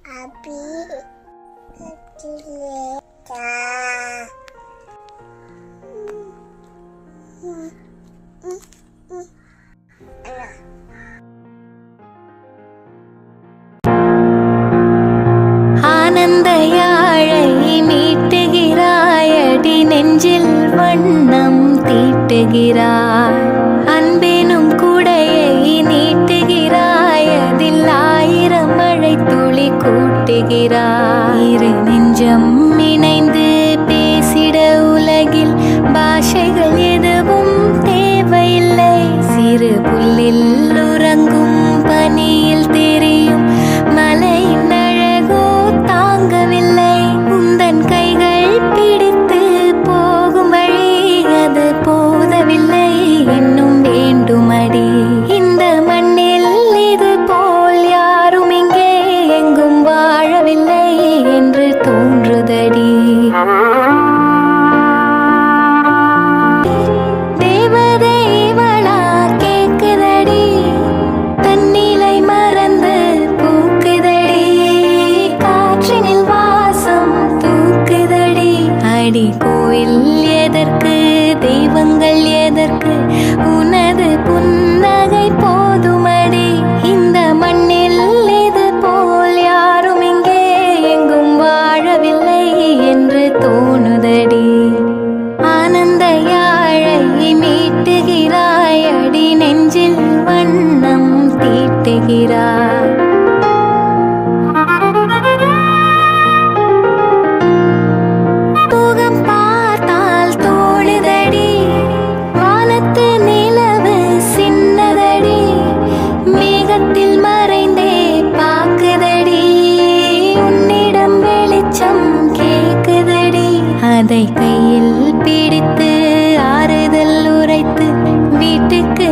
Abi kecil ஆனந்த யாழை மீட்டுகிறாயடி, நெஞ்சில் வண்ணம் தீட்டுகிறாய். அன்பெனும் குடையை நீட்டுகிறாய், அதில் ஆயிரம் மழை துளி கூட்டுகிறாய். இரு நெஞ்சம் இணைந்து பேசிட உலகில் பாஷைகள் எதுவும் தேவையில்லை. சிறு புல்லில் உறங்கும் பனியில் தெரியும் மலையின் அழகோ தாங்கவில்லை. உந்தன் கைகள் பிடித்து போகும் வழி அது போதவில்லை, இன்னும் வேண்டுமடி. இந்த மண்ணில் இது போல் யாரும் இங்கே எங்கும் வாழவில்லை என்று தோன்றுதடி. தேவதை இவளா கேக்குதடி, தன்னிலை மறந்து பூக்குதடி. காற்றினில் வாசம் தூக்குதடி. அடி கோயில் எதற்கு, தெய்வங்கள் எதற்கு, உனது புன்னகை போதுமடி. இந்த மண்ணில் இது போல் யாரும் இங்கே எங்கும் வாழவில்லை என்று தோணுதடி. ஆனந்த யாழை மீட்டுகிறாய் அடி, நெஞ்சில் வண்ணம் தீட்டுகிறாய். முகம் பார்த்தால் தோணுதடி, வானத்து நிலவு சின்னதடி. மேகத்தில் மறைந்தே பாக்குதடி, உன்னிடம் வெளிச்சம் கேக்குதடி. அதை கையில் பிடித்து ஆறுதல் உரைத்து வீட்டுக்கு